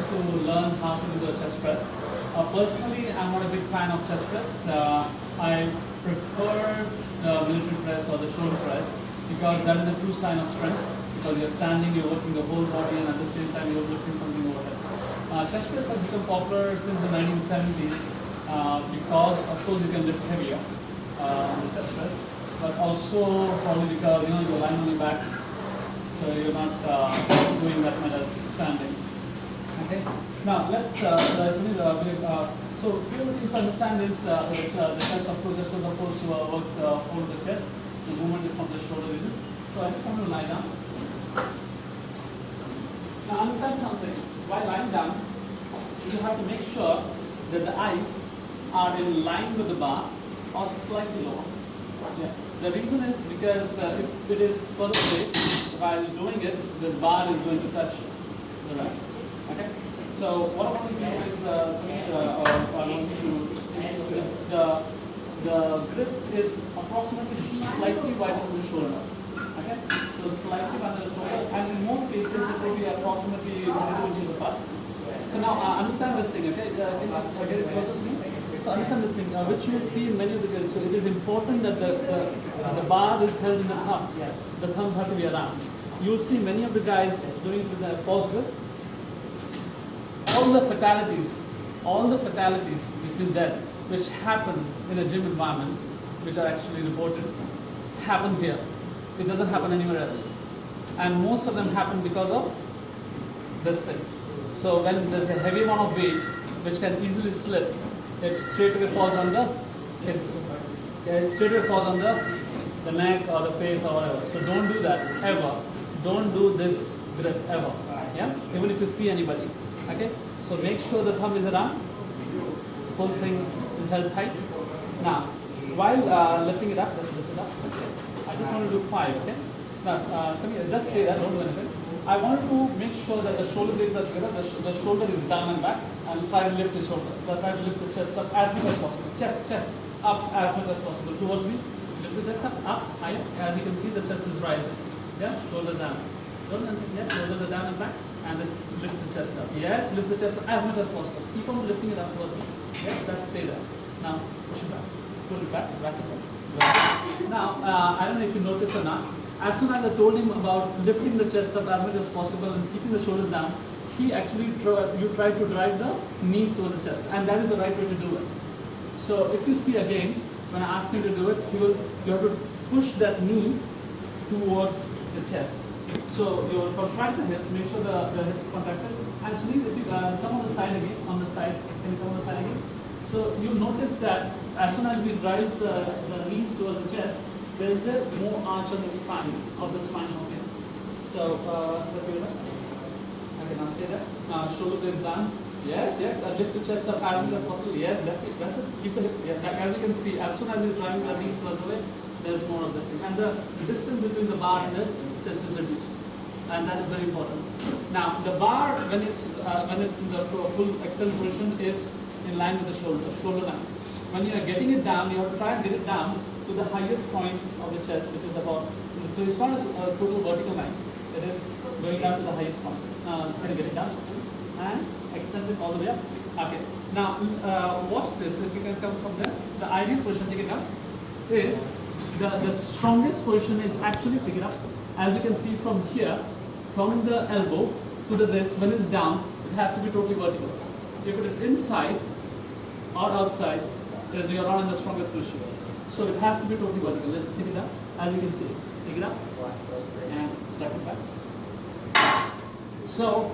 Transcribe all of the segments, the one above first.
going to learn how to do the chest press. Personally, I'm not a big fan of chest press. I prefer the military press or the shoulder press because that is a true sign of strength. Because you're standing, you're working the whole body, and at the same time you're lifting something overhead. Chest press has become popular since the 1970s because, of course, you can lift heavier on the chest press, but also probably because you're lying on your back, so you're not doing that much as standing. Okay. Now let's so few things to understand is the chest, of course, works the whole of the chest. The movement is from the shoulder region. So I just want to lie down. Now understand something. While lying down, you have to make sure that the eyes are in line with the bar or slightly lower. Yeah. The reason is because if it is further away, while doing it, this bar is going to touch the right. Okay. So what I want to do is the grip is approximately slightly wider than the shoulder. Okay, so slightly wider than the shoulder, and in most cases it will be approximately 22 inches apart. So now understand this thing. Okay, get it closer to me. So understand this thing, which you will see in many of the guys. So it is important that the bar is held in the thumbs. The thumbs have to be around. You will see many of the guys doing with the false grip. All the fatalities which is death, which happen in a gym environment, which are actually reported, happen here. It doesn't happen anywhere else. And most of them happen because of this thing. So when there's a heavy amount of weight, which can easily slip, it straight away falls on the neck or the face or whatever. So don't do that, ever. Don't do this grip, ever. Yeah? Even if you see anybody. Okay, so make sure the thumb is around, full thing is held tight. Now, while lifting it up, just lift it up. I just want to do 5. Okay. Now, Samir, just stay there. Don't do anything. I want to make sure that the shoulder blades are together. The shoulder is down and back, and try to lift the shoulder. Try to lift the chest up as much as possible. Chest up as much as possible towards me. Lift the chest up, higher. As you can see, the chest is rising. Yeah, shoulder down. Don't do anything. Yeah, shoulders are down and back. And then lift the chest up. Yes, lift the chest up as much as possible. Keep on lifting it up towards me. Yes, just stay there. Now, push it back. Pull it back, back it back. Now, I don't know if you noticed or not. As soon as I told him about lifting the chest up as much as possible and keeping the shoulders down, he actually tried to drive the knees towards the chest. And that is the right way to do it. So, if you see again, when I ask him to do it, you have to push that knee towards the chest. So you contract the hips, make sure the hips contracted. And Sunil, if you come on the side again, can you come on the side again? So you notice that as soon as he drives the knees towards the chest, there is a more arch on the spine, okay? So let's do that. Okay, now stay there. Now shoulder blades down. Yes, lift the chest up as much as possible. Yes, that's it. Keep the hip. Yeah, as you can see, as soon as he's driving the knees towards the way, there's more of this thing. And the distance between the bar and the chest is reduced, and that is very important. Now, the bar when it's in the full extended position is in line with the shoulder line. When you are getting it down, you have to try and get it down to the highest point of the chest, which is about. So it's not a total vertical line. It is going down to the highest point. Now, can you get it down and extend it all the way up? Okay. Now, watch this. If you can come from there, the ideal position, take it up, is the strongest position is actually pick it up. As you can see from here, from the elbow to the wrist, when it's down, it has to be totally vertical. If it is inside or outside, you're not in the strongest position. So it has to be totally vertical. Let's take it up. As you can see, take it up and drop it back. So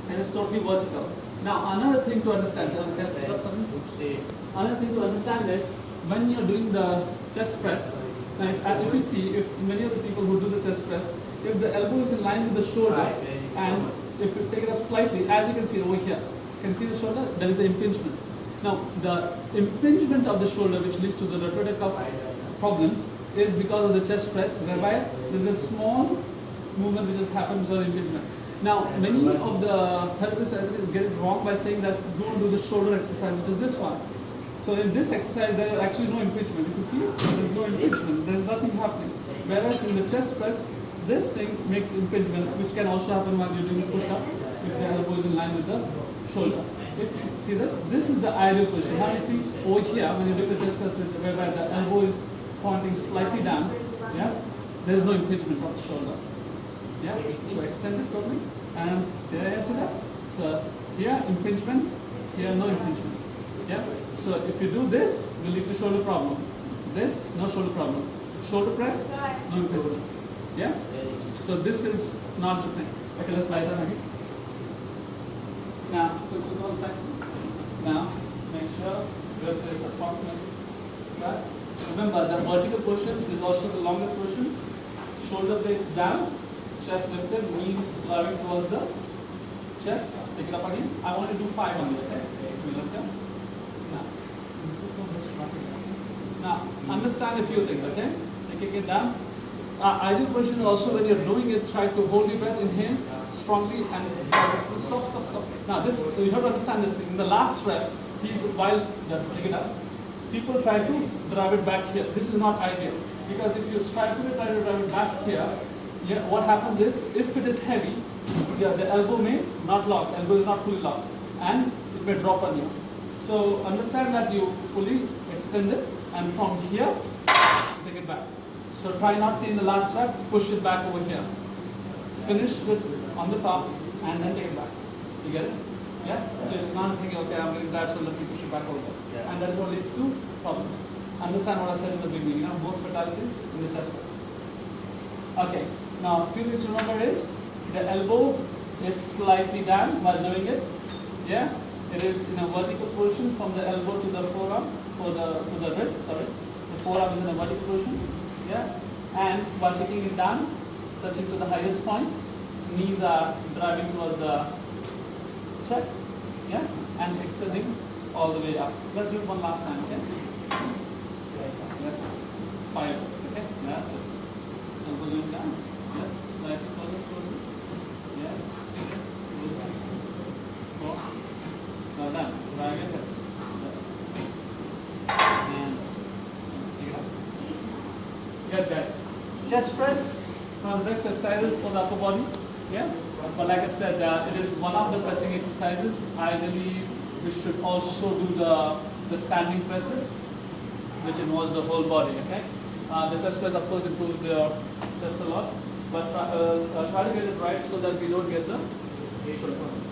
it is totally vertical. Now another thing to understand, another thing to understand is when you're doing the chest press. Now, if you see, if many of the people who do the chest press, if the elbow is in line with the shoulder, and if you take it up slightly, as you can see over here, you can see the shoulder, there is an impingement. Now, the impingement of the shoulder, which leads to the rotator cuff problems, is because of the chest press, whereby there is a small movement which has happened because of impingement. Now, many of the therapists get it wrong by saying that don't do the shoulder exercise, which is this one. So in this exercise, there is actually no impingement. You can see there is no impingement. There is nothing happening. Whereas in the chest press, this thing makes impingement, which can also happen while you're doing this push-up, if the elbow is in line with the shoulder. See this is the ideal position. Now you see over here, when you look at this person, whereby the elbow is pointing slightly down, yeah, there is no impingement of the shoulder. Yeah, so extend it totally, and see that? So here impingement, here no impingement. Yeah, so if you do this, it will lead to shoulder problem. This, no shoulder problem. Shoulder press, no impingement. Yeah, so this is not the thing. Okay, let's lie down again. Now, put some one second. Now, make sure that there is approximately that. Remember, the vertical position is also the longest position. Shoulder blades down, chest lifted, knees driving towards the chest. Take it up again. I want to do 5 on it, okay? Now, understand a few things, okay? Taking it down. Ideal position also, when you're doing it, try to hold your breath, inhale strongly, and stop. Now, this you have to understand this thing. In the last rep, while take it up, people try to drive it back here. This is not ideal, because if you try to drive it back here, yeah, what happens is, if it is heavy, yeah, the elbow may not lock. Elbow is not fully locked, and it may drop on you. So understand that you fully extend it, and from here, take it back. So try not to, in the last rep, push it back over here. Finish it on the top, and then take it back. You get it? Yeah? So it's not thinking, okay, I'm doing that, so let me push it back over. Yeah. And that's what leads to problems. Understand what I said in the beginning, most fatalities in the chest press. Okay, now a few things to remember is, the elbow is slightly down while doing it. Yeah? It is in a vertical position from the elbow to the forearm, to the wrist, sorry. The forearm is in a vertical position. Yeah? And while taking it down, touching to the highest point, knees are driving towards the chest, yeah, and extending all the way up. Let's do it one last time, okay? Yes, 5 reps, okay? That's it. Elbow going down. Yes, slightly further. Yes. Four. Now done. Drag your hips. And take it up. Good, guys. Chest press, one of the exercises for the upper body. Yeah. But like I said, it is one of the pressing exercises. Ideally, we should also do the standing presses, which involves the whole body. Okay. The chest press, of course, improves your chest a lot, but try to get it right so that we don't get the shoulder problem.